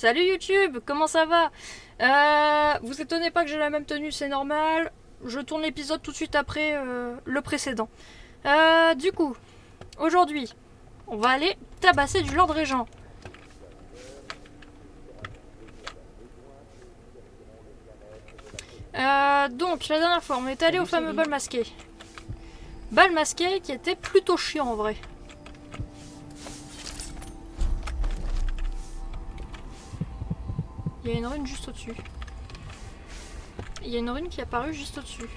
Salut YouTube, comment ça va? Vous étonnez pas que j'ai la même tenue, c'est normal. Je tourne l'épisode tout de suite après le précédent. Du coup, aujourd'hui, on va aller tabasser du Lord Régent. Donc, la dernière fois, on est allé au fameux bal masqué. Bal masqué qui était plutôt chiant en vrai. Il y a une rune juste au-dessus. Il y a une rune qui est apparue juste au-dessus.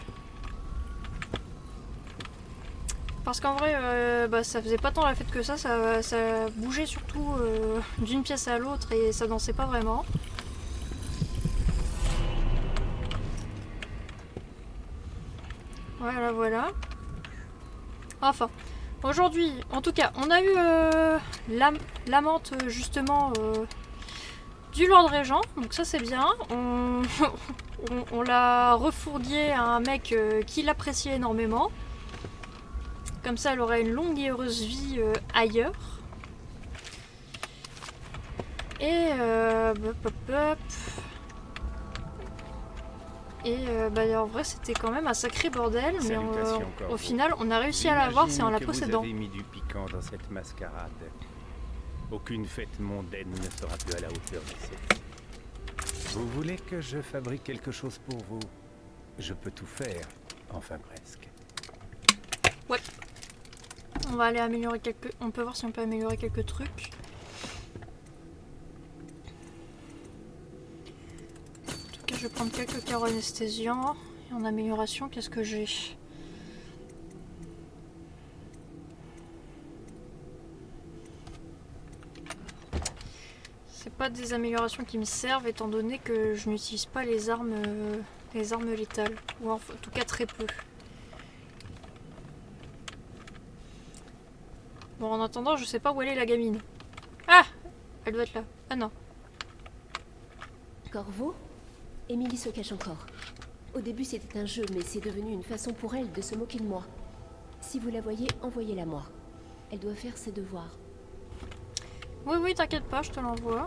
Parce qu'en vrai, ça faisait pas tant la fête que ça bougeait surtout d'une pièce à l'autre et ça dansait pas vraiment. Voilà, voilà. Enfin, aujourd'hui, en tout cas, on a eu l'amante justement du Lord Régent, donc ça c'est bien. On l'a refourgué à un mec qui l'appréciait énormément. Comme ça, elle aurait une longue et heureuse vie ailleurs. Et en vrai, c'était quand même un sacré bordel, mais au final, on a réussi à l'avoir, c'est en la possédant. Vous avez mis du piquant dans cette mascarade. Aucune fête mondaine ne sera plus à la hauteur de cette. Vous voulez que je fabrique quelque chose pour vous? Je peux tout faire, enfin presque. Ouais. On va aller améliorer quelques... On peut voir si on peut améliorer quelques trucs. En tout cas, je vais prendre quelques carreaux anesthésiants. Et en amélioration, qu'est-ce que j'ai? C'est pas des améliorations qui me servent étant donné que je n'utilise pas les armes létales. Ou en tout cas très peu. Bon, en attendant, je sais pas où elle est la gamine. Ah! Elle doit être là. Ah non. Corvo, Émilie se cache encore. Au début c'était un jeu, mais c'est devenu une façon pour elle de se moquer de moi. Si vous la voyez, envoyez-la moi. Elle doit faire ses devoirs. Oui, oui, t'inquiète pas, je te l'envoie.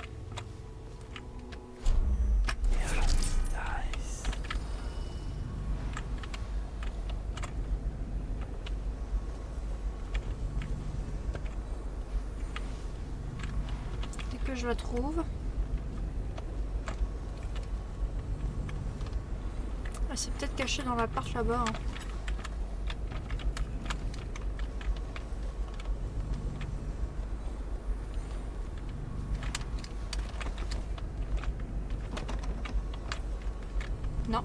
Dès que je la trouve. Elle s'est peut-être cachée dans l'appart là-bas. Hein. Non.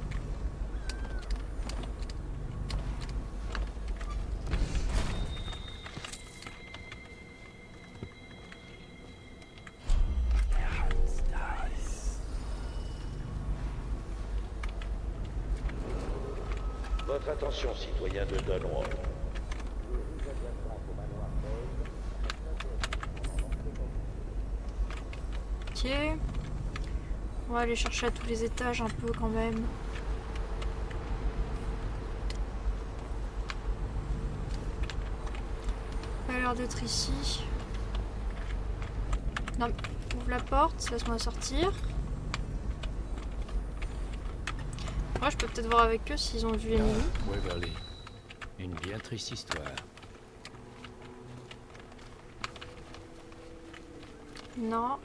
Votre attention, citoyens de Dunwall. Ok. On va aller chercher à tous les étages un peu quand même. Pas l'air d'être ici. Non, ouvre la porte, laisse-moi sortir. Ouais, je peux peut-être voir avec eux s'ils ont vu l'ennemi. Waverly. Une bien triste histoire. Non.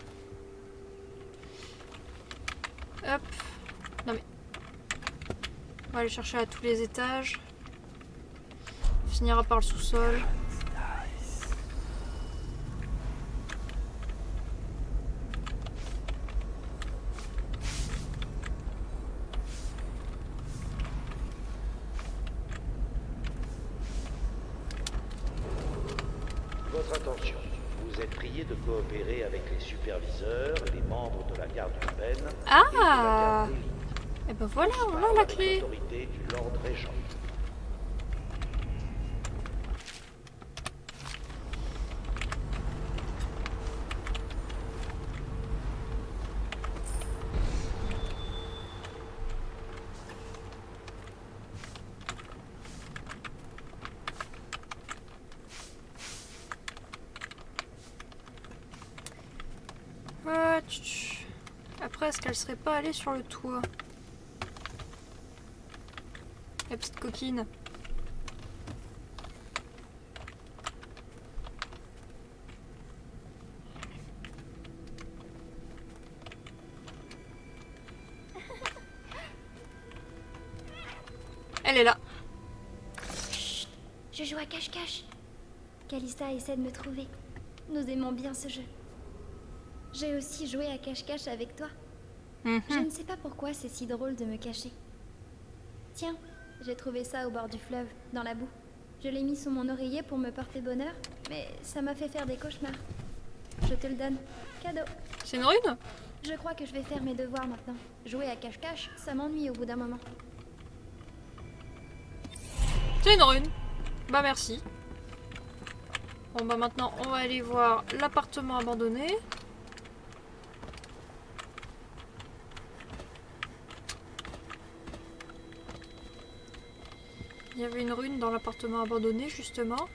Hop. Non mais... On va aller chercher à tous les étages. On finira par le sous-sol. Votre attention. Vous êtes priés de coopérer avec les superviseurs, les membres de la garde urbaine Ah! et de la garde d'élite. Et ben voilà, on Parle a la avec clé. l'autorité du Lord Régent. Ah, tch, tch. Après, est-ce qu'elle serait pas allée sur le toit? La petite coquine. Elle est là. Chut, je joue à cache-cache. Calista essaie de me trouver. Nous aimons bien ce jeu. J'ai aussi joué à cache-cache avec toi. Je ne sais pas pourquoi c'est si drôle de me cacher. Tiens, j'ai trouvé ça au bord du fleuve, dans la boue. Je l'ai mis sous mon oreiller pour me porter bonheur, mais ça m'a fait faire des cauchemars. Je te le donne. Cadeau. C'est une rune? Je crois que je vais faire mes devoirs maintenant. Jouer à cache-cache, ça m'ennuie au bout d'un moment. C'est une rune. Bah merci. Bon bah maintenant on va aller voir l'appartement abandonné. Il y avait une rune dans l'appartement abandonné justement.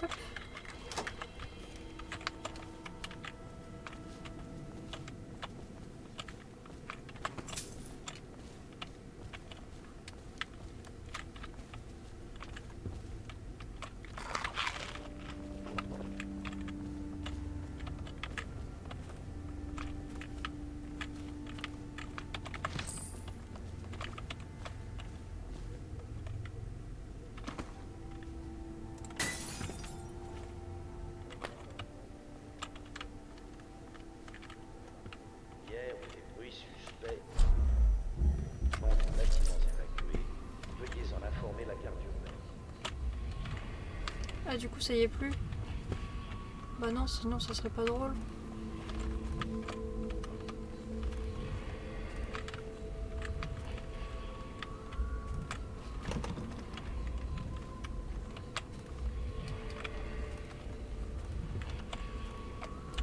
Hop. Hier, des bruits suspects. Nombre de bâtiments évacués. Veuillez en informer la garde urbaine. Ah du coup ça y est plus. Bah non sinon ça serait pas drôle.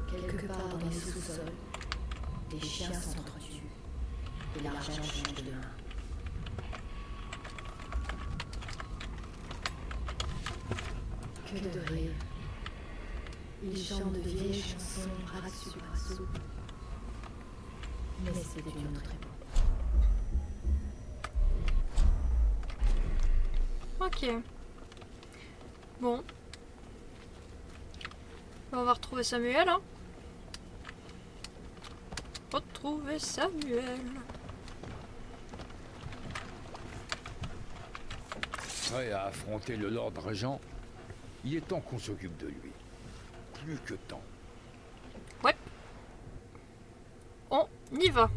Quelque part dans les sous-sols, des chiens s'entretuent et l'argent change de main. Que de rire. Ils chantent de vieilles chansons, bras dessus, bras dessous. Mais c'était une autre époque. Ok. Bon. On va retrouver Samuel, hein. Retrouver Samuel. Prêt à affronter le Lord Régent, il est temps qu'on s'occupe de lui. Plus que temps. Ouais. On y va.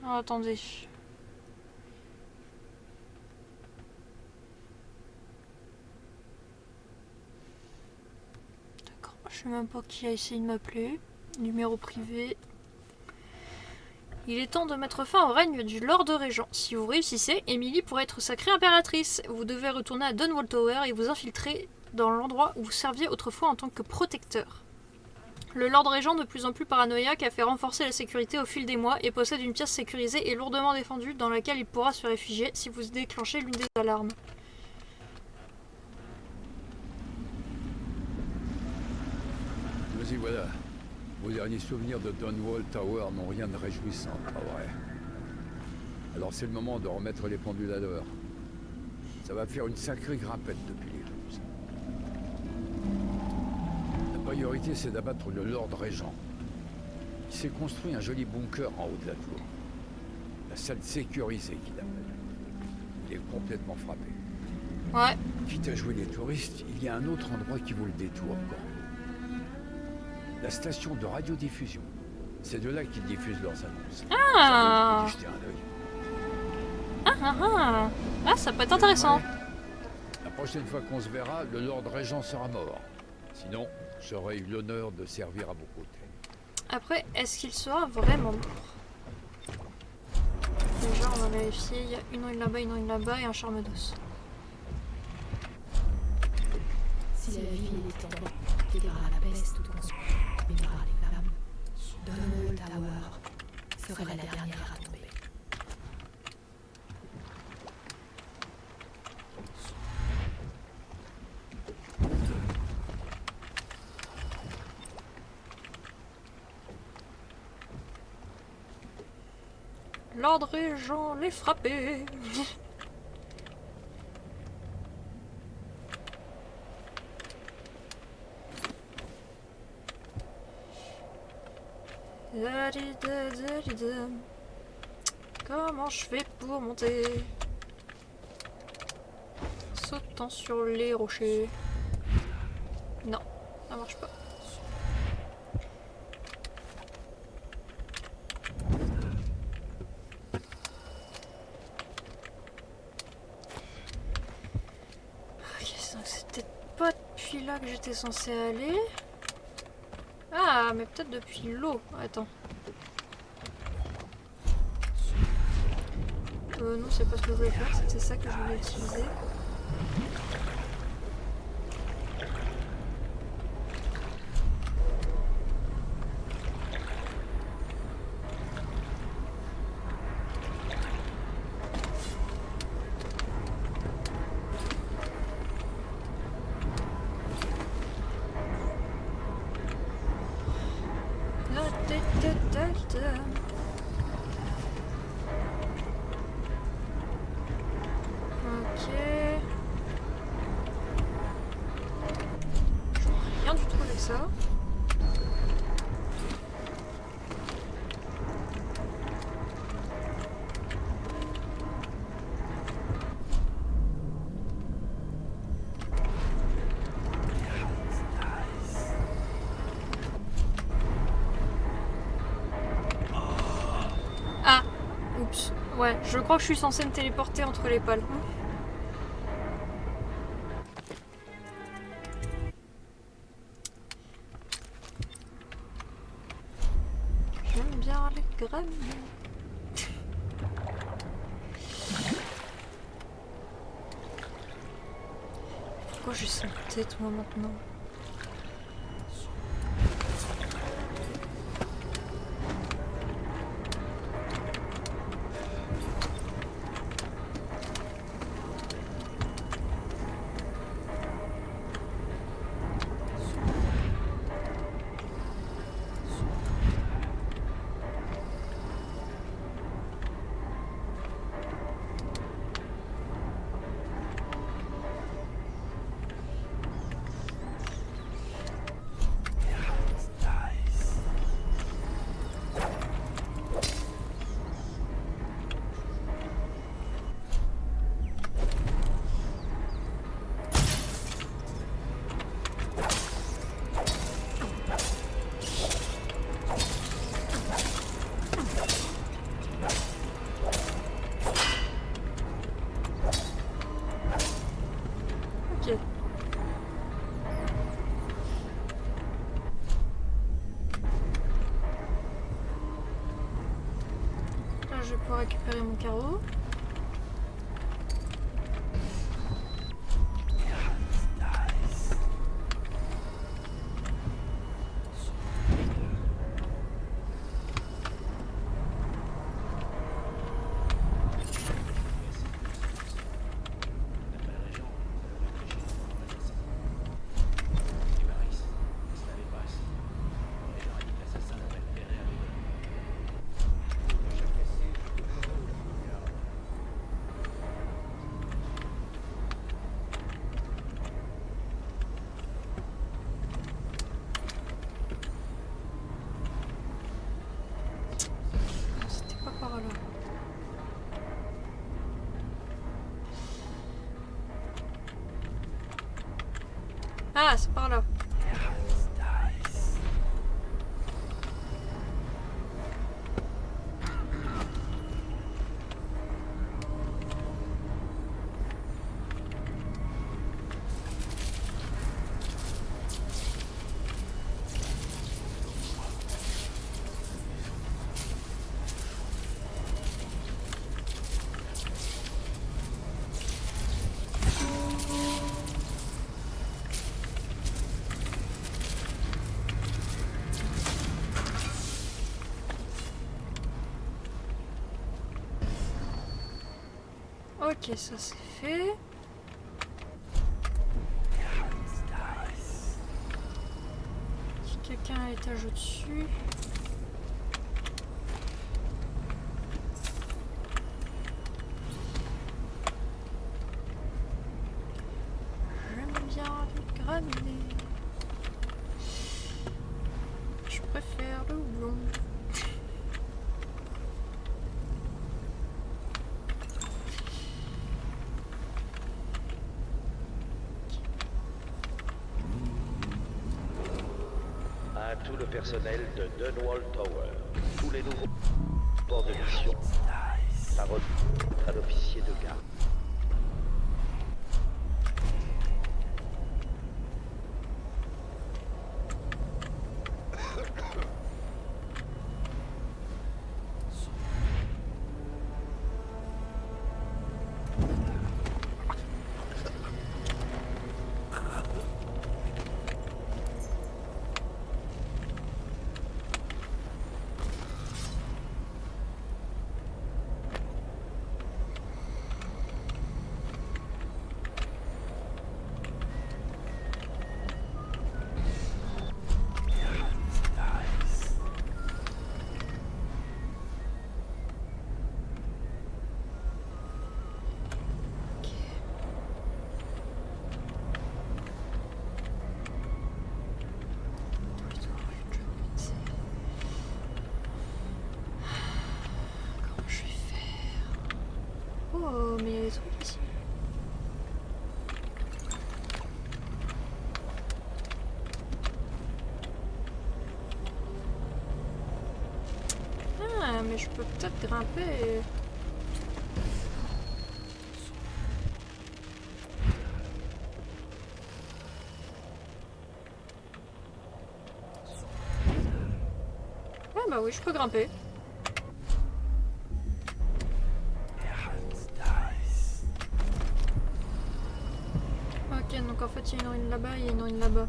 Ah, attendez. D'accord, je sais même pas qui a essayé de m'appeler. Numéro privé. Il est temps de mettre fin au règne du Lord Régent. Si vous réussissez, Emily pourrait être sacrée impératrice. Vous devez retourner à Dunwall Tower et vous infiltrer dans l'endroit où vous serviez autrefois en tant que protecteur. Le Lord Régent, de plus en plus paranoïaque, a fait renforcer la sécurité au fil des mois et possède une pièce sécurisée et lourdement défendue dans laquelle il pourra se réfugier si vous déclenchez l'une des alarmes. Nous y voilà. Vos derniers souvenirs de Dunwall Tower n'ont rien de réjouissant, pas vrai? Alors c'est le moment de remettre les pendules à l'heure. Ça va faire une sacrée grimpette depuis l'éclipse. La priorité, c'est d'abattre le Lord Régent. Il s'est construit un joli bunker en haut de la tour. La salle sécurisée qu'il appelle. Il est complètement frappé. Ouais. Quitte à jouer les touristes, il y a un autre endroit qui vaut le détour encore. La station de radiodiffusion. C'est de là qu'ils diffusent leurs annonces. Ah. Ça vaut le coup d'y jeter un œil. Ah, ça peut être intéressant. Ouais. La prochaine fois qu'on se verra, le Lord Régent sera mort. Sinon, j'aurai eu l'honneur de servir à vos côtés. Après, est-ce qu'il sera vraiment mort? Déjà, on va vérifier. Il y a une rune là-bas et un charme d'os. Si la vie est en toi, t'aidera la peste ou qu'on se vivra les flammes. Dunwall Tower serait la dernière à tomber. Lord Régent, les frapper. Comment je fais pour monter? Sautant sur les rochers. Non, ça marche pas. Ok, donc c'était pas depuis là que j'étais censée aller. Ah, mais peut-être depuis l'eau. Attends. Non, c'est pas ce que je voulais faire, c'était ça que je voulais utiliser. Ok. Je vois rien du tout avec ça. Ah, oups. Ouais, je crois que je suis censée me téléporter entre les pales. J'aime bien les graines. Pourquoi j'ai son tête moi maintenant? Ok. Là, je vais pouvoir récupérer mon carreau. C'était pas par là. Ah, c'est par là. Ok, ça c'est fait. Si quelqu'un a l'étage au-dessus. J'aime bien les granulés. Je préfère le houblon. À tout le personnel de Dunwall Tower, tous les nouveaux ports de mission, parole à l'officier de garde. Oh, mais il y a des trucs ici. Ah, mais je peux peut-être grimper. Ouais, bah oui, je peux grimper. Ok, donc en fait, il y a une ruine là-bas, il y a une ruine là-bas.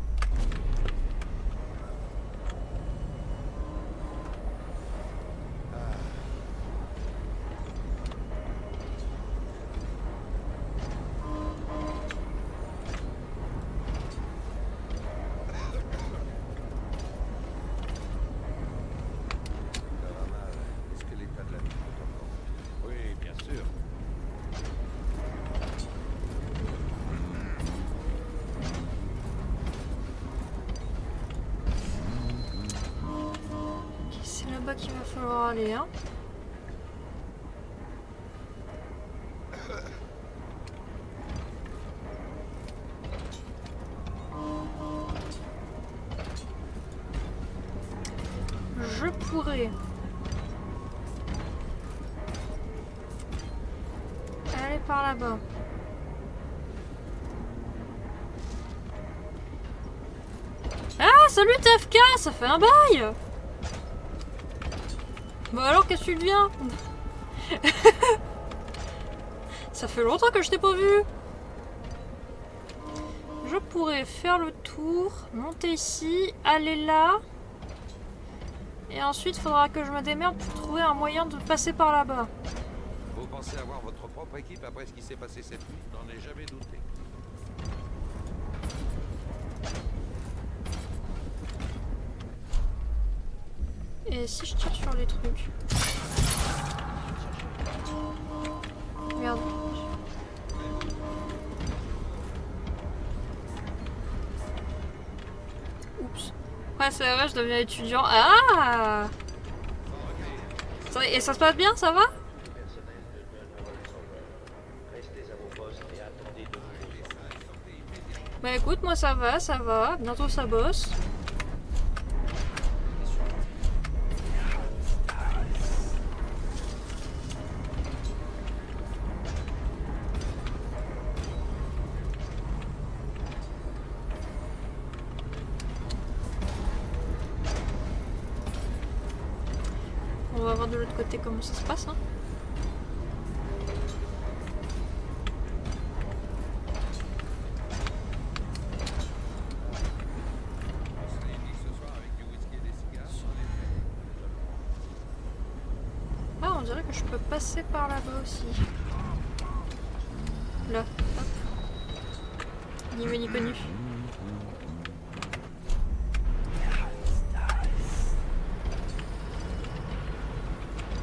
Est-ce que l'état de la ville est encore? Oui, bien sûr. Ok, c'est là-bas qu'il va falloir aller, hein. Je pourrais aller par là-bas. Ah, salut TFK, ça fait un bail. Bah alors, qu'est-ce que tu deviens? Ça fait longtemps que je t'ai pas vu. Je pourrais faire le tour, monter ici, aller là. Et ensuite, il faudra que je me démerde pour trouver un moyen de passer par là-bas. Vous pensez avoir votre propre équipe après ce qui s'est passé cette nuit? Je n'en ai jamais douté. Et si je tire sur les trucs? Merde. Oups. Ouais, c'est vrai, je deviens étudiant. Ah! Et ça se passe bien, ça va? Personnel de Dunwall Tower, restez à vos postes et attendez de nouveaux ordres. Bah écoute, moi ça va. Bientôt ça bosse. On va voir de l'autre côté comment ça se passe, hein. Ah, on dirait que je peux passer par là-bas aussi. Là, hop. Ni vu ni connu.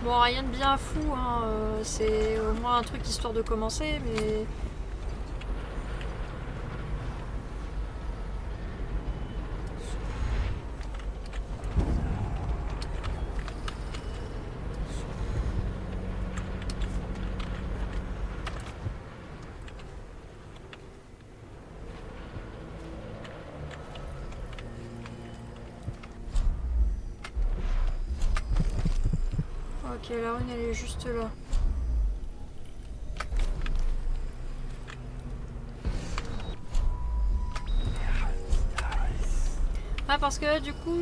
Bon, rien de bien fou, hein. C'est au moins un truc histoire de commencer, mais... Ok, la rune elle est juste là. Ah, parce que du coup,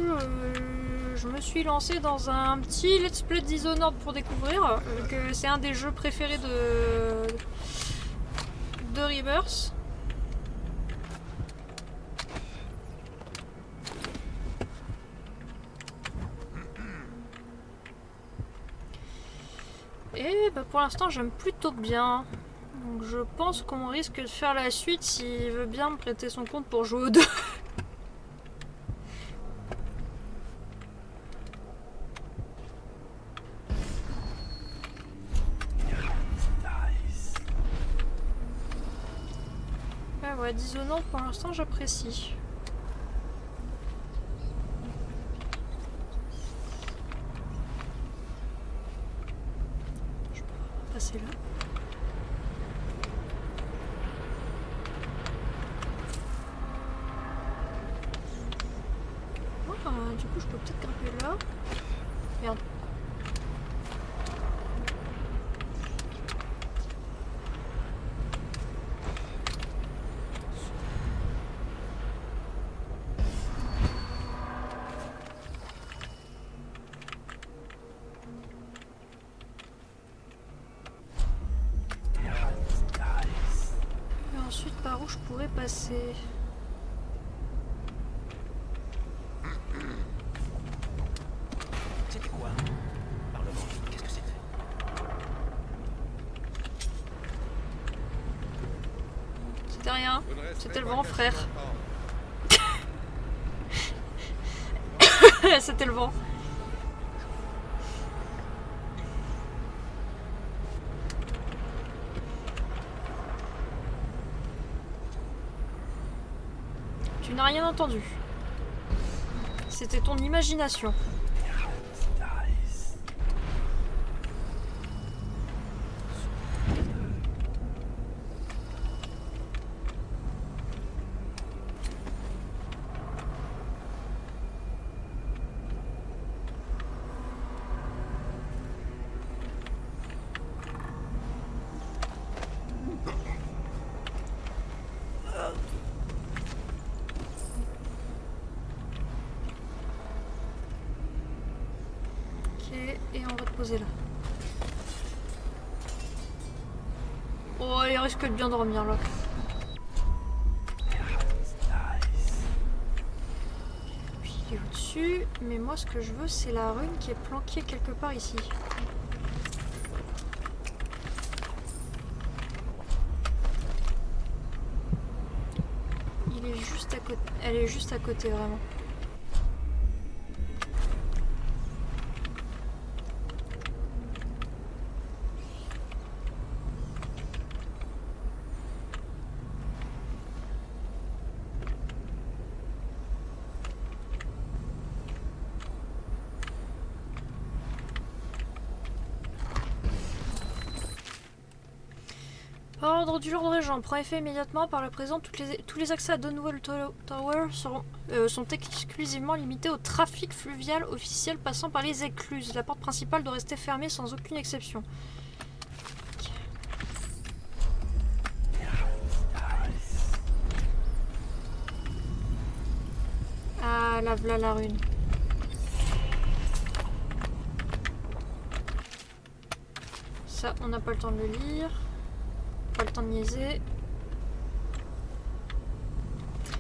je me suis lancée dans un petit let's play Dishonored pour découvrir, vu que c'est un des jeux préférés de Rebirth. Et bah pour l'instant j'aime plutôt bien. Donc je pense qu'on risque de faire la suite s'il veut bien me prêter son compte pour jouer aux deux. Ouais, Dishonored pour l'instant j'apprécie. Je peux passer là. Ah, du coup je peux peut-être grimper là. Merde. Par où je pourrais passer? C'était quoi? Parlement, qu'est-ce que c'était? C'était rien. C'était le vent, frère. C'était le vent. Tu n'as rien entendu. C'était ton imagination. Et on va te poser là. Oh, il risque de bien dormir là. Puis il est au-dessus. Mais moi ce que je veux c'est la rune qui est planquée quelque part ici. Il est juste à côté. Elle est juste à côté vraiment. Par ordre du Lord Régent, prend effet immédiatement. Par le présent, tous les accès à Dunwall Tower sont exclusivement limités au trafic fluvial officiel passant par les écluses. La porte principale doit rester fermée sans aucune exception. Ah, là, voilà la rune. Ça, on n'a pas le temps de le lire. Pas le temps de niaiser.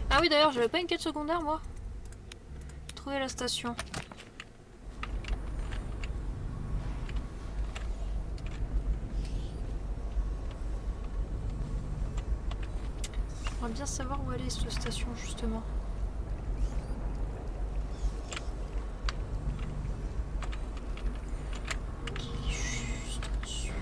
Ah oui, d'ailleurs, j'avais pas une quête secondaire, moi. Trouver la station. J'aimerais bien savoir où elle est cette station justement. Ok, juste au-dessus.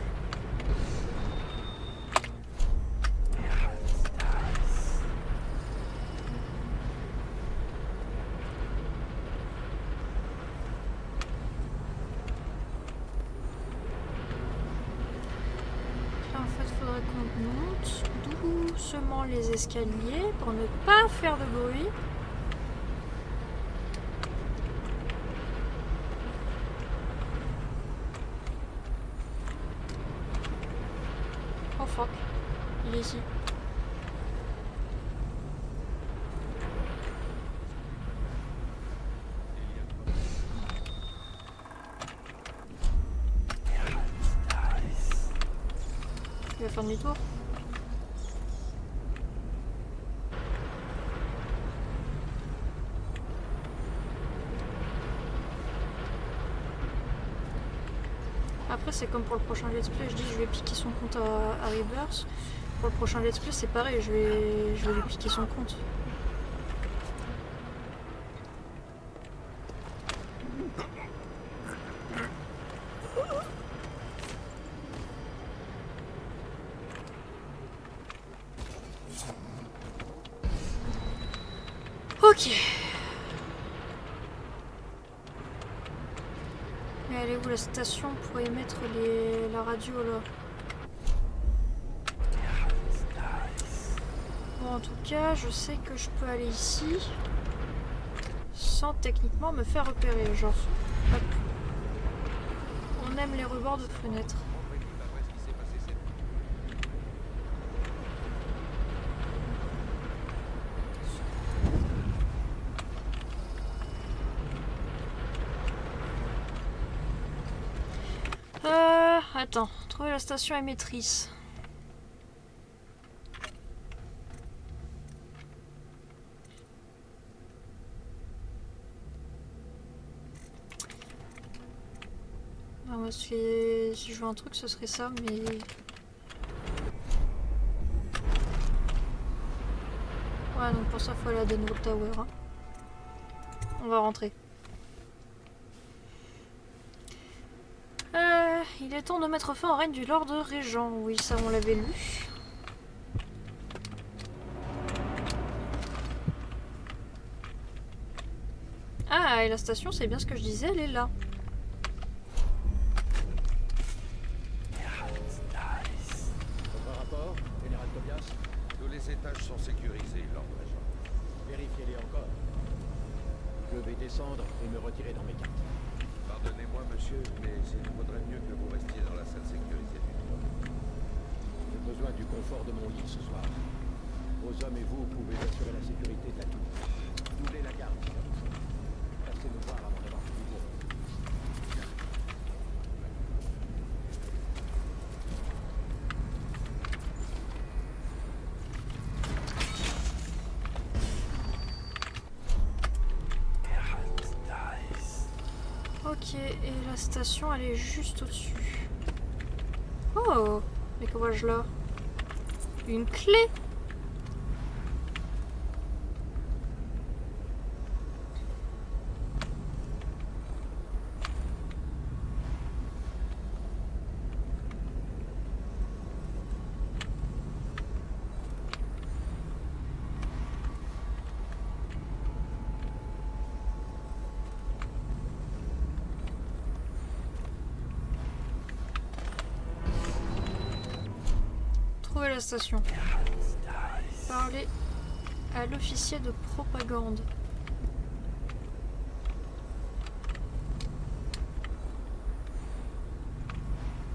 Là en fait faudrait qu'on monte doucement les escaliers pour ne pas faire de bruit. Oh fuck, il est ici. Il va faire demi-tour. Après c'est comme pour le prochain let's play, je dis je vais piquer son compte à Rebirth. Pour le prochain let's play c'est pareil, je vais lui piquer son compte. Ok. Mais elle est où la station pour émettre la radio là? Bon, en tout cas, je sais que je peux aller ici sans techniquement me faire repérer. Genre, hop. On aime les rebords de fenêtres. Attends, trouver la station émettrice. Ah, moi, si je veux un truc, ce serait ça, mais... Ouais, donc pour ça, il faut aller à Dunwall Tower. Hein. On va rentrer. Il est temps de mettre fin au règne du Lord Régent. Oui, ça on l'avait lu. Ah, et la station, c'est bien ce que je disais, elle est là. Votre rapport, Général Tobias? Tous les étages sont sécurisés, Lord Régent. Vérifiez-les encore. Je vais descendre et me retirer dans mes cartes. Pardonnez-moi, monsieur, mais il vaudrait mieux que vous restiez dans la salle sécurisée du toit. J'ai besoin du confort de mon lit ce soir. Vos hommes et vous pouvez assurer la sécurité de la tour. Doublez la garde, s'il vous faut. Passez nous voir avant d'avoir fini vos rôles. Ok, et la station, elle est juste au-dessus. Oh, mais que vois-je là? Une clé? Trouver la station. Parler à l'officier de propagande.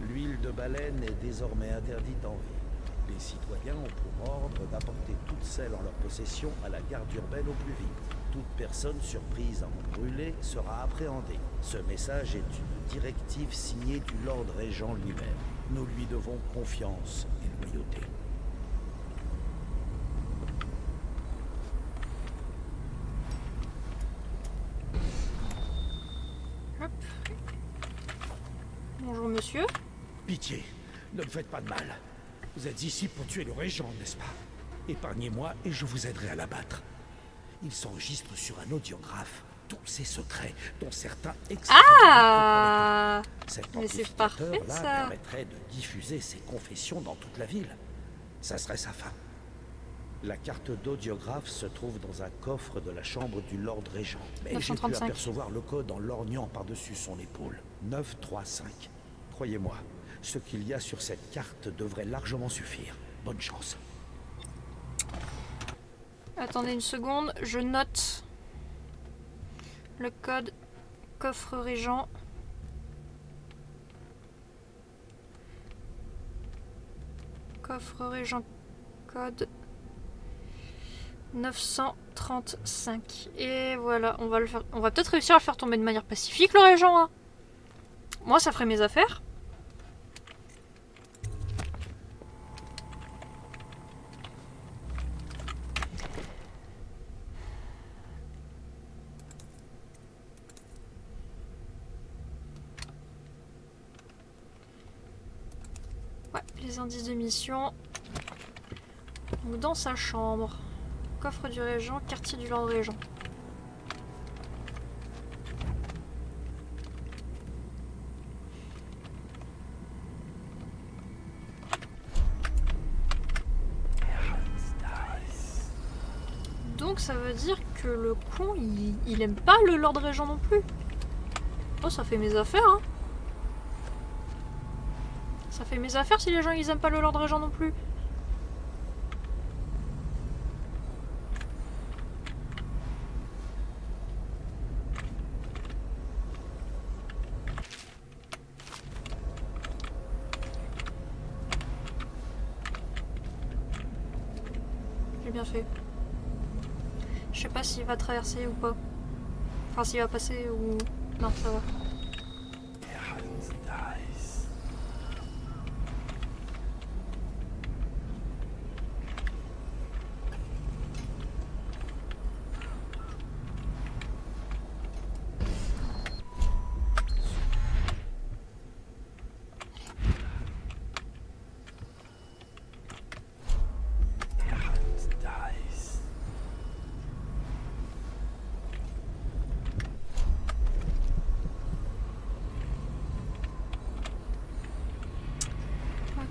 L'huile de baleine est désormais interdite en ville. Les citoyens ont pour ordre d'apporter toutes celles en leur possession à la garde urbaine au plus vite. Toute personne surprise à en brûler sera appréhendée. Ce message est une directive signée du Lord Régent lui-même. Nous lui devons confiance et loyauté. Hop. Bonjour monsieur. Pitié, ne me faites pas de mal. Vous êtes ici pour tuer le régent, n'est-ce pas? Épargnez-moi et je vous aiderai à l'abattre. Il s'enregistre sur un audiographe tous ses secrets, dont certains Ah, Cet mais c'est amplificateur-là parfait, ça. permettrait de diffuser ses confessions dans toute la ville. Ça serait sa fin. La carte d'audiographe se trouve dans un coffre de la chambre du Lord Régent. Mais j'ai pu 935. apercevoir le code en lorgnant par-dessus son épaule. 935. Croyez-moi, ce qu'il y a sur cette carte devrait largement suffire. Bonne chance. Attendez une seconde, je note le code coffre régent. Coffre régent code 935. Et voilà, on va le faire. On va peut-être réussir à le faire tomber de manière pacifique, le régent. Hein. Moi, ça ferait mes affaires. Ouais, les indices de mission. Donc dans sa chambre. Coffre du régent, quartier du Lord Régent. Donc ça veut dire que le con, il aime pas le Lord Régent non plus. Oh, ça fait mes affaires, hein. Ça fait mes affaires si les gens ils aiment pas le Lord Régent non plus. J'ai bien fait. Je sais pas s'il va traverser ou pas. Enfin s'il va passer ou... Non, ça va.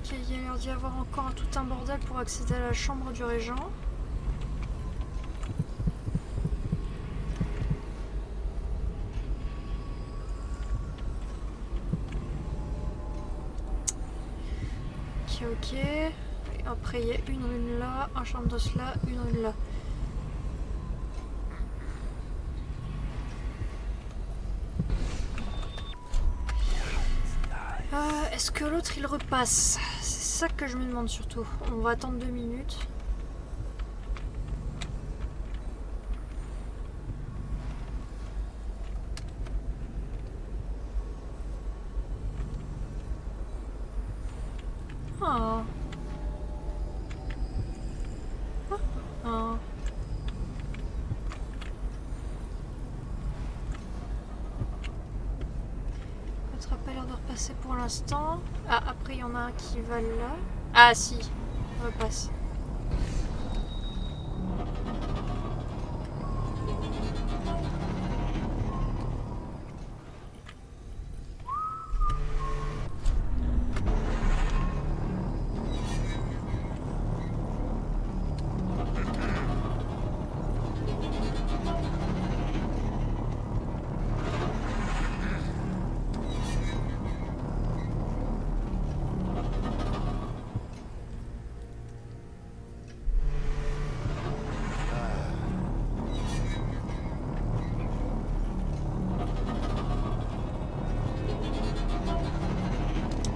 Ok, il y a l'air d'y avoir encore tout un bordel pour accéder à la chambre du régent. Ok, ok. Et après, il y a une rune là, un chambre d'os là, une rune là. Est-ce que l'autre il repasse? C'est ça que je me demande surtout. On va attendre 2 minutes. Ah. Ah. L'autre n'a pas l'air de repasser pour l'instant. Ah, après il y en a un qui va là. Ah si, il repasse.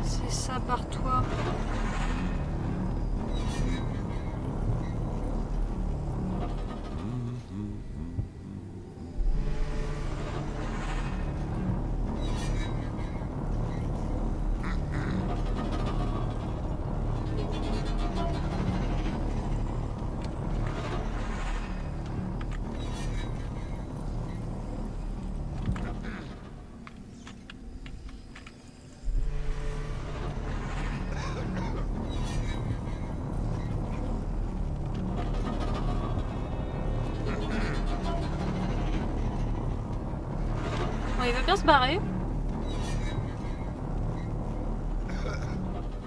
C'est ça par toi. bien se barrer.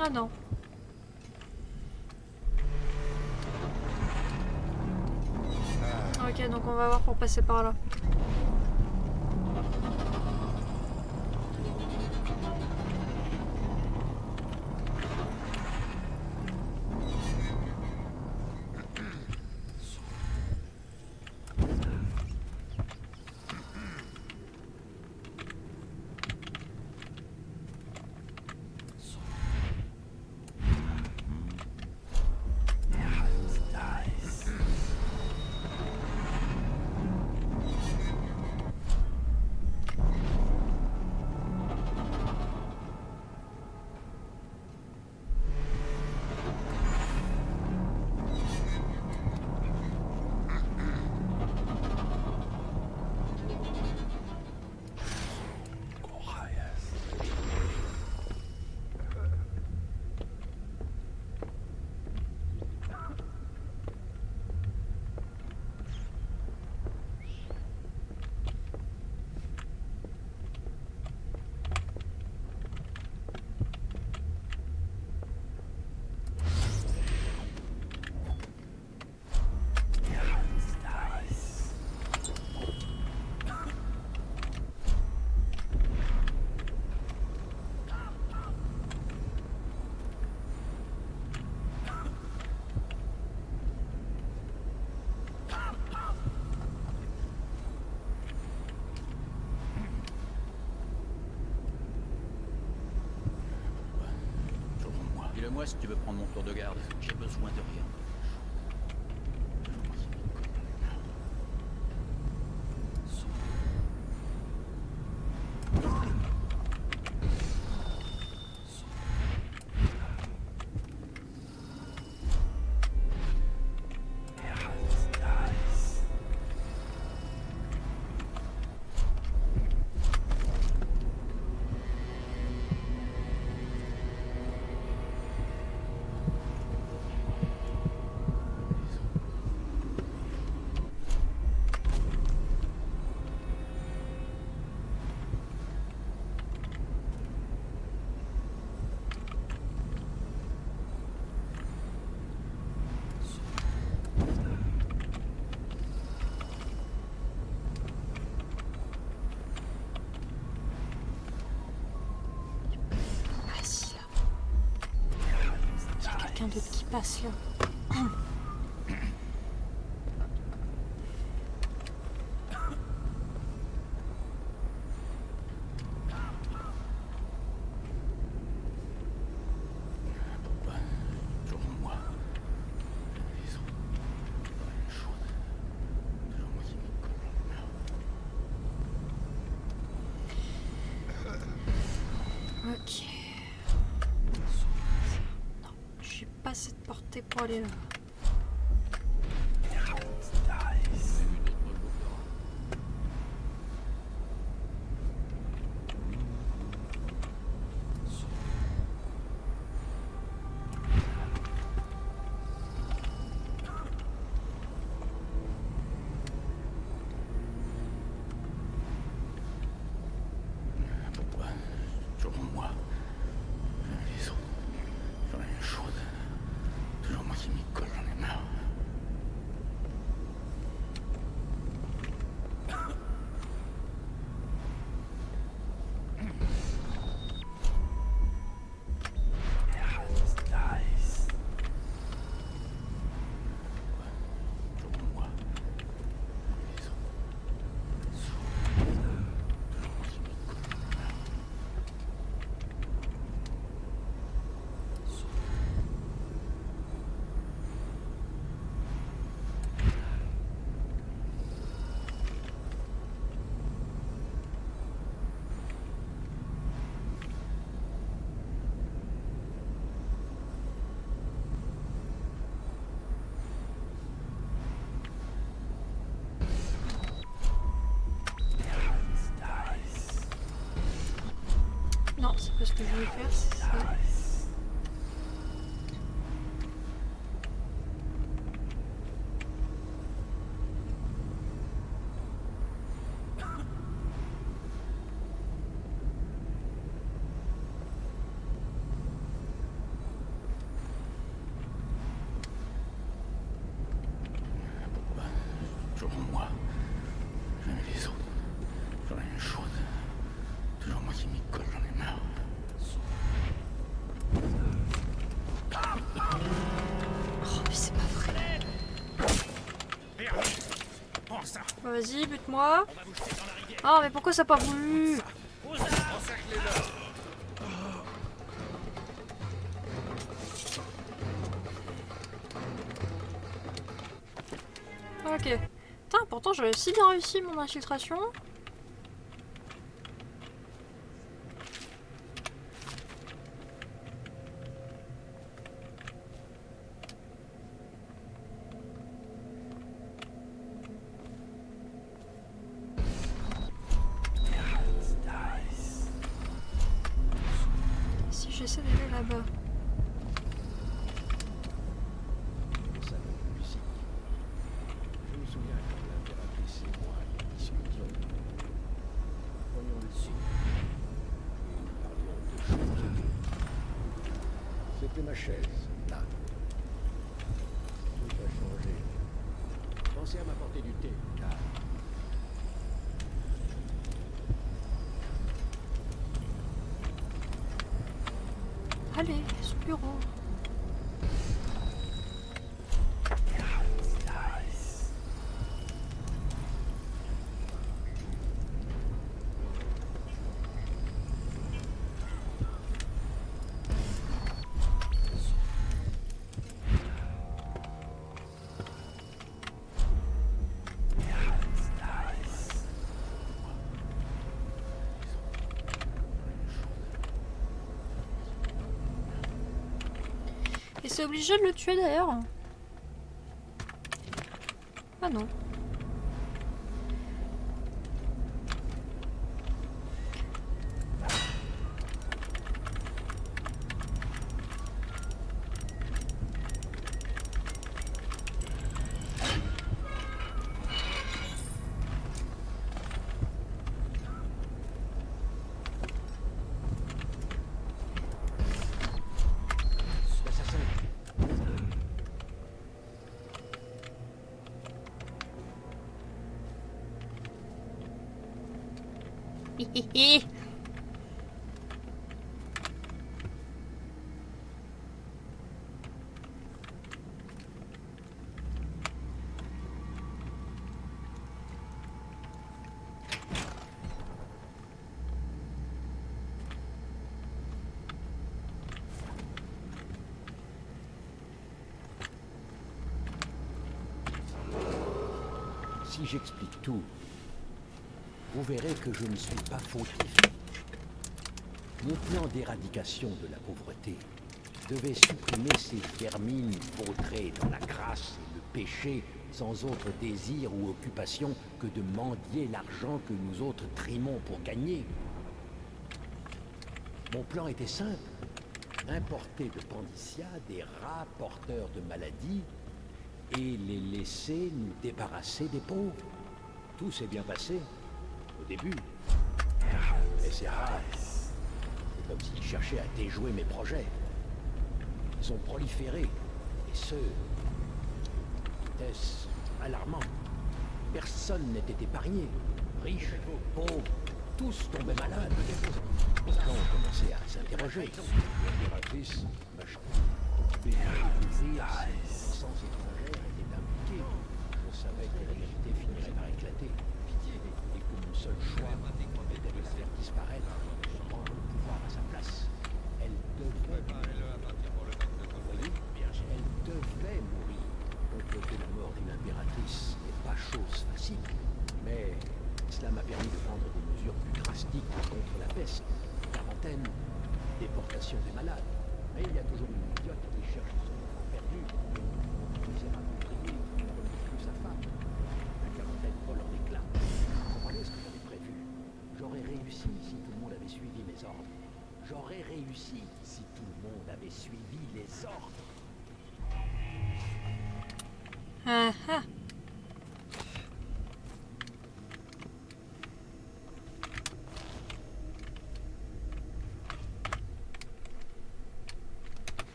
Ah non. Ok, donc on va voir pour passer par là. Dis-le-moi si tu veux prendre mon tour de garde. J'ai besoin de rien. D'autre qui passe là. Ok. Pas assez de portée pour aller là. Non, c'est pas ce que je voulais faire, c'est ça. Vas-y, bute-moi. Ah, mais pourquoi ça n'a pas voulu? Ok. Putain, pourtant j'avais si bien réussi mon infiltration. Si j'essaie d'aller là-bas. Le salon de musique. Je me souviens quand l'impératrice et moi discutions. Nous prenions le sud. Et nous parlions de choses. C'était ma chaise, là. Tout a changé. Pensez à m'apporter du thé, car... Allez, son bureau. Et c'est obligé de le tuer d'ailleurs? Ah non. Hihihi. Si j'explique tout, vous verrez que je ne suis pas fautif. Mon plan d'éradication de la pauvreté devait supprimer ces vermines vautrées dans la crasse et le péché sans autre désir ou occupation que de mendier l'argent que nous autres trimons pour gagner. Mon plan était simple. Importer de Pandicia des rats porteurs de maladies et les laisser nous débarrasser des pauvres. Tout s'est bien passé. Au début. Mais c'est rare. C'est comme s'ils cherchaient à déjouer mes projets. Ils ont proliféré. Et ce... vitesse alarmante. Personne n'était épargné. Riches, pauvres, tous tombaient malades. Quand on commençait à s'interroger, l'impératrice m'a choisi. Le sens étrangère était impliqué. On savait que la vérité finirait par éclater. Et que mon seul choix était de la faire disparaître pour prendre le pouvoir à sa place. Elle devait mourir. Vous voyez, elle devait mourir. Comploter la mort d'une impératrice n'est pas chose facile. Mais cela m'a permis de prendre des mesures plus drastiques contre la peste. Quarantaine, déportation des malades. Mais il y a toujours une idiote qui cherche son enfant perdu. Un misérable ouvrier qui ne retrouve plus sa femme. La quarantaine vole en éclats. Vous comprenez ce que j'avais prévu? J'aurais réussi si tout le monde avait suivi mes ordres. J'aurais réussi si tout le monde avait suivi les ordres. Ah ah.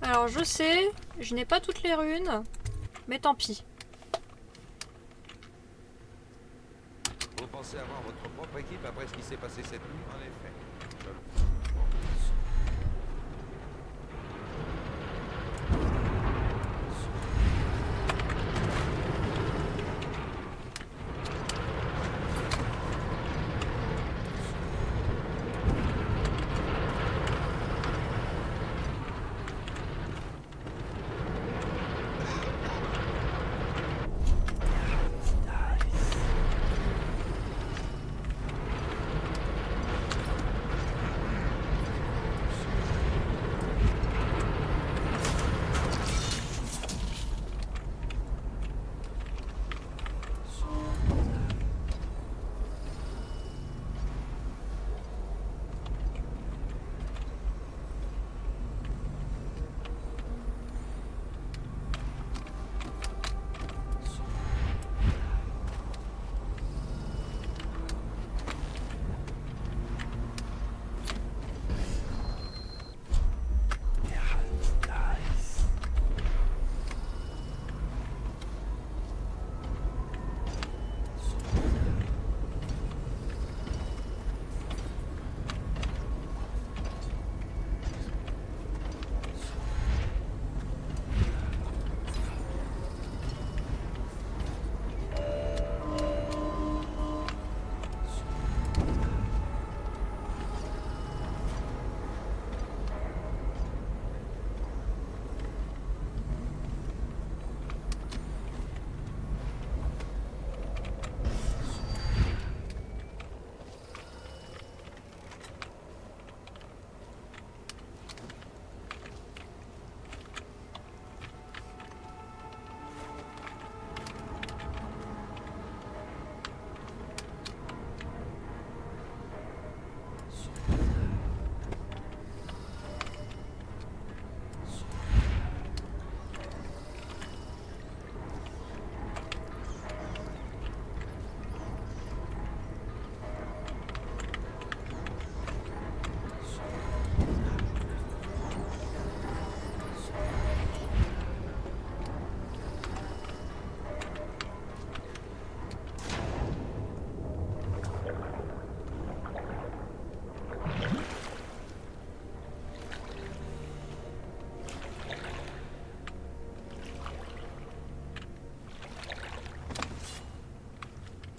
Alors je sais, je n'ai pas toutes les runes, mais tant pis. Vous pensez avoir votre propre équipe après ce qui s'est passé cette nuit? En effet.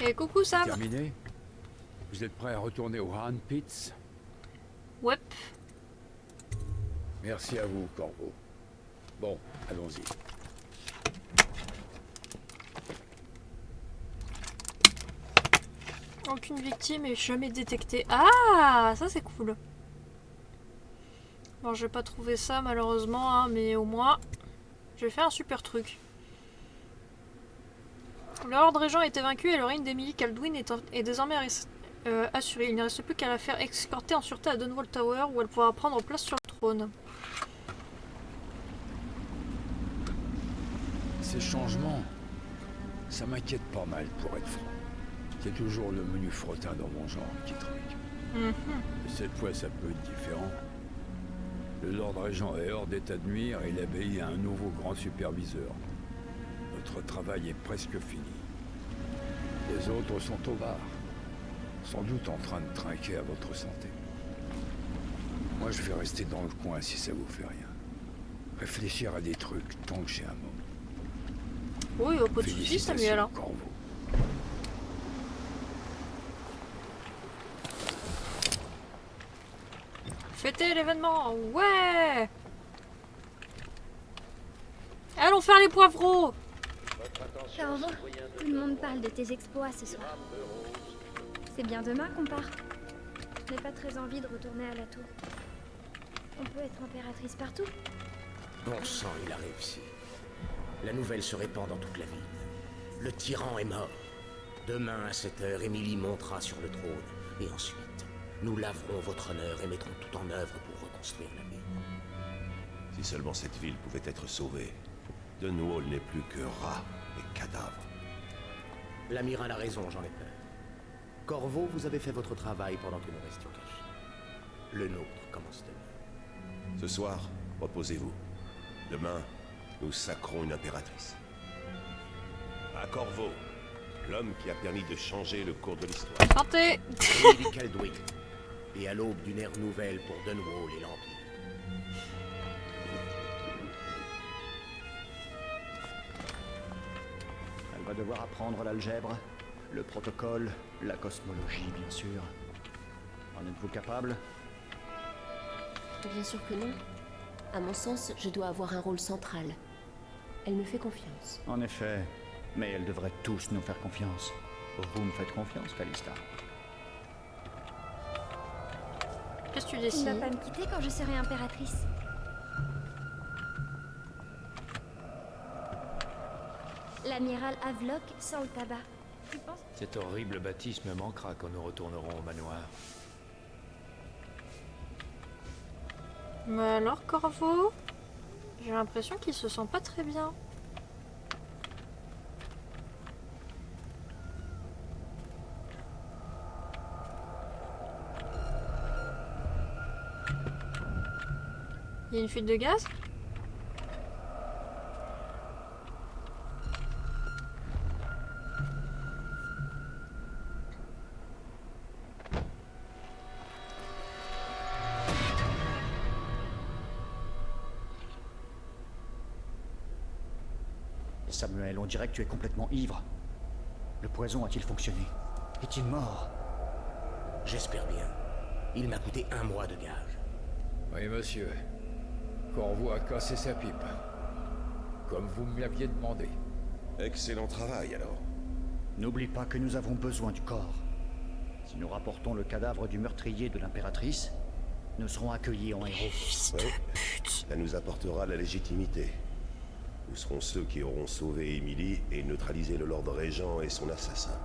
Et coucou Sam. Terminé? Vous êtes prêts à retourner au Han Pits? Ouais. Merci à vous, Corvo. Bon, allons-y. Aucune victime est jamais détectée. Ah, ça c'est cool. Bon, j'ai pas trouvé ça malheureusement, hein, mais au moins, j'ai fait un super truc. L'ordre régent a été vaincu et le règne d'Emily Kaldwin est désormais assuré. Il ne reste plus qu'à la faire escorter en sûreté à Dunwall Tower où elle pourra prendre place sur le trône. Ces changements, ça m'inquiète pas mal pour être franc. C'est toujours le menu frottin dans mon genre qui trinque. Mais cette fois, ça peut être différent. Le Lord Régent est hors d'état de nuire et l'abbaye a un nouveau grand superviseur. Notre travail est presque fini. Les autres sont au bar, sans doute en train de trinquer à votre santé. Moi, je vais rester dans le coin si ça vous fait rien. Réfléchir à des trucs tant que j'ai un moment. Oui, au pas de soucis, Samuel. Corvo. Fêter l'événement, ouais! Allons faire les poivreaux! Corvo, tout le monde parle de tes exploits ce soir. C'est bien demain qu'on part. Je n'ai pas très envie de retourner à la tour. On peut être impératrice partout. Bon sang, il a réussi. La nouvelle se répand dans toute la ville. Le tyran est mort. Demain à 7h, Émilie montera sur le trône. Et ensuite, nous laverons votre honneur et mettrons tout en œuvre pour reconstruire la ville. Si seulement cette ville pouvait être sauvée. Dunwall n'est plus que rats et cadavres. L'amiral a raison, j'en ai peur. Corvo, vous avez fait votre travail pendant que nous restions cachés. Le nôtre commence demain. Ce soir, reposez-vous. Demain, nous sacrons une impératrice. À Corvo, l'homme qui a permis de changer le cours de l'histoire. Santé! Emily Kaldwin. Et à l'aube d'une ère nouvelle pour Dunwall et l'Empire. Elle va devoir apprendre l'algèbre, le protocole, la cosmologie, bien sûr. En êtes-vous capable? Bien sûr que non. À mon sens, je dois avoir un rôle central. Elle me fait confiance. En effet, mais elle devrait tous nous faire confiance. Vous me faites confiance, Callista? Qu'est-ce que tu Tu décides? ne vas pas me quitter quand je serai impératrice. L'amiral Havelock sent le tabac. Tu penses? Cet horrible baptiste me manquera quand nous retournerons au manoir. Mais alors, Corvo? J'ai l'impression qu'il se sent pas très bien. Il y a une fuite de gaz? Samuel, on dirait que tu es complètement ivre. Le poison a-t-il fonctionné? Est-il mort? J'espère bien. Il m'a coûté 1 mois de gage. Oui, monsieur. Corvo a cassé sa pipe. Comme vous me l'aviez demandé. Excellent travail, alors. N'oublie pas que nous avons besoin du corps. Si nous rapportons le cadavre du meurtrier de l'impératrice, nous serons accueillis en héros. Oui, ça nous apportera la légitimité. Nous serons ceux qui auront sauvé Emily et neutralisé le Lord Régent et son assassin.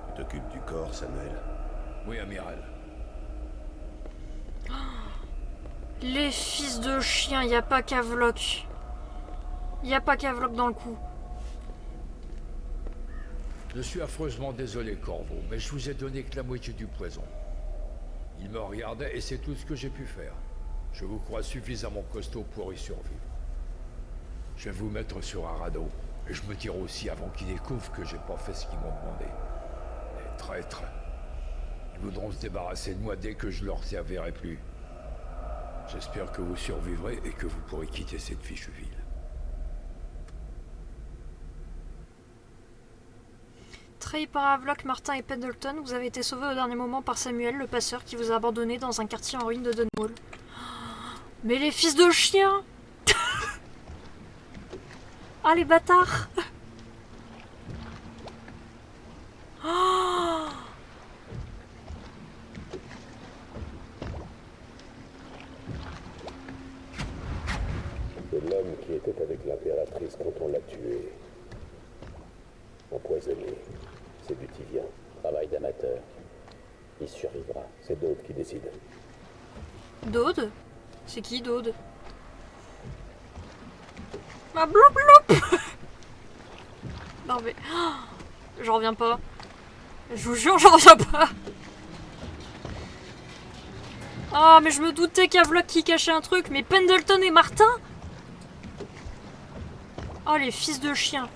Tu t'occupes du corps, Samuel? Oui, amiral. Les fils de chien, y a pas qu'Havelock. Y a pas qu'Havelock dans le coup. Je suis affreusement désolé, Corvo, mais je vous ai donné que la moitié du poison. Il me regardait et c'est tout ce que j'ai pu faire. Je vous crois suffisamment costaud pour y survivre. Je vais vous mettre sur un radeau, et je me tire aussi avant qu'ils découvrent que j'ai pas fait ce qu'ils m'ont demandé. Les traîtres. Ils voudront se débarrasser de moi dès que je leur servirai plus. J'espère que vous survivrez et que vous pourrez quitter cette fichue ville. Trahi par Havelock, Martin et Pendleton, vous avez été sauvés au dernier moment par Samuel, le passeur, qui vous a abandonné dans un quartier en ruine de Dunwall. Mais les fils de chiens. Ah, les bâtards. Oh. C'est l'homme qui était avec l'impératrice quand on l'a tué. Empoisonné. C'est du Tivien. Travail d'amateur. Il survivra. C'est Dode qui décide. Dode? C'est qui Dode? Ah, bloup bloup. Non mais... J'en reviens pas. Je vous jure, j'en reviens pas. Ah, mais je me doutais qu'Havelock qui cachait un truc. Mais Pendleton et Martin? Oh, les fils de chiens.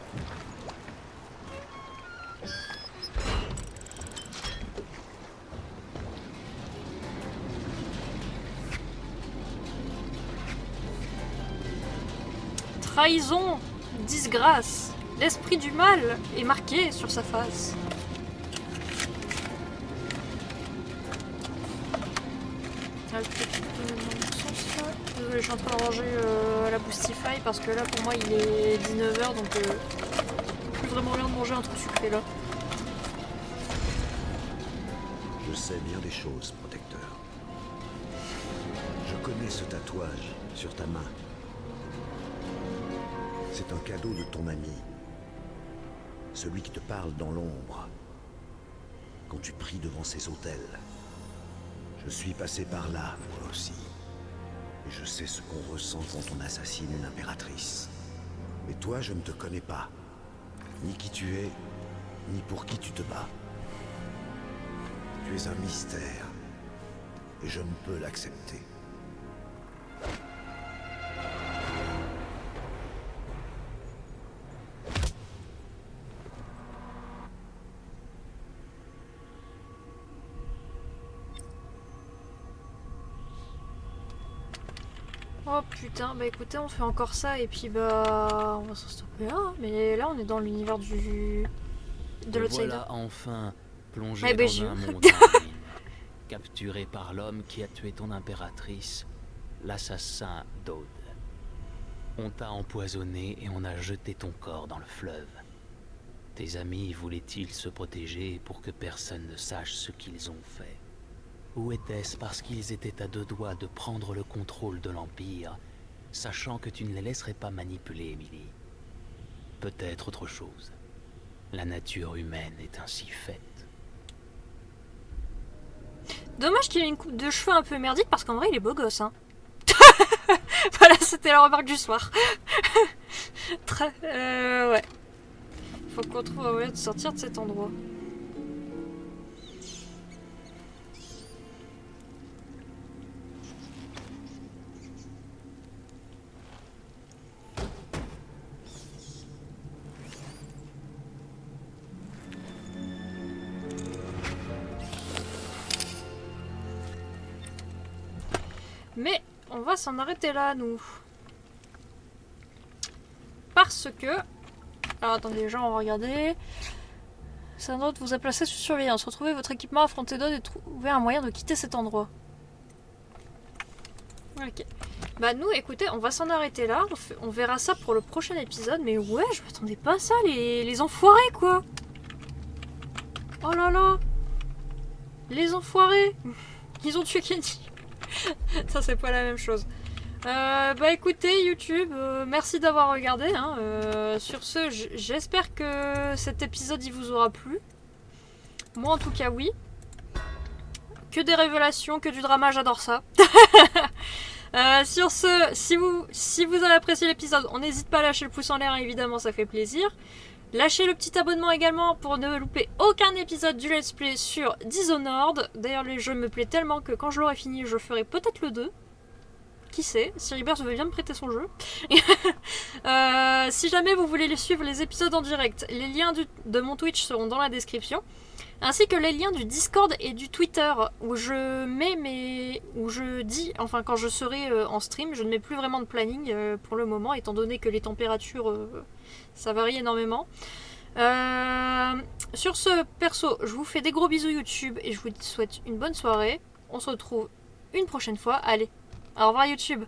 Trahison, disgrâce. L'esprit du mal est marqué sur sa face. Ah, désolé, je suis en train de ranger la Boostify parce que là pour moi il est 19h donc plus vraiment rien de manger un truc sucré là. Je sais bien des choses, protecteur. Je connais ce tatouage sur ta main. C'est un cadeau de ton ami. Celui qui te parle dans l'ombre. Quand tu pries devant ces autels. Je suis passé par là, moi aussi. Et je sais ce qu'on ressent quand on assassine une impératrice. Mais toi, je ne te connais pas. Ni qui tu es, ni pour qui tu te bats. Tu es un mystère. Et je ne peux l'accepter. Oh putain, bah écoutez, on fait encore ça et puis bah on va s'en stopper là. Hein. Mais là on est dans l'univers de l'Outsider. Voilà enfin plongé bah, dans un monde en ruine, capturé par l'homme qui a tué ton impératrice, l'assassin Dode. On t'a empoisonné et on a jeté ton corps dans le fleuve. Tes amis voulaient-ils se protéger pour que personne ne sache ce qu'ils ont fait? Ou était-ce parce qu'ils étaient à deux doigts de prendre le contrôle de l'Empire, sachant que tu ne les laisserais pas manipuler, Emily? Peut-être autre chose. La nature humaine est ainsi faite. Dommage qu'il ait une coupe de cheveux un peu merdique parce qu'en vrai il est beau gosse. Hein. Voilà, c'était la remarque du soir. Très... ouais. Faut qu'on trouve un moyen de sortir de cet endroit. Mais on va s'en arrêter là, nous. Parce que... Alors attendez, déjà on va regarder. Sandroth vous a placé sous surveillance. Retrouvez votre équipement, affrontez Dode et trouvez un moyen de quitter cet endroit. Ok. Bah nous, écoutez, on va s'en arrêter là. On verra ça pour le prochain épisode. Mais ouais, je m'attendais pas à ça, les enfoirés, quoi. Oh là là. Les enfoirés. Ils ont tué Kenny. Ça c'est pas la même chose. Bah écoutez YouTube, merci d'avoir regardé. Hein. Sur ce, j'espère que cet épisode il vous aura plu. Moi en tout cas oui. Que des révélations, que du drama, j'adore ça. Sur ce, si vous avez apprécié l'épisode, on n'hésite pas à lâcher le pouce en l'air, évidemment ça fait plaisir. Lâchez le petit abonnement également pour ne louper aucun épisode du Let's Play sur Dishonored. D'ailleurs, le jeu me plaît tellement que quand je l'aurai fini, je ferai peut-être le 2. Qui sait, si Ribert veut bien me prêter son jeu. Si jamais vous voulez suivre les épisodes en direct, les liens de mon Twitch seront dans la description. Ainsi que les liens du Discord et du Twitter où je mets où je dis, enfin quand je serai en stream, je ne mets plus vraiment de planning pour le moment, étant donné que les températures ça varie énormément. sur ce, perso, je vous fais des gros bisous YouTube et je vous souhaite une bonne soirée. On se retrouve une prochaine fois. Allez, au revoir YouTube.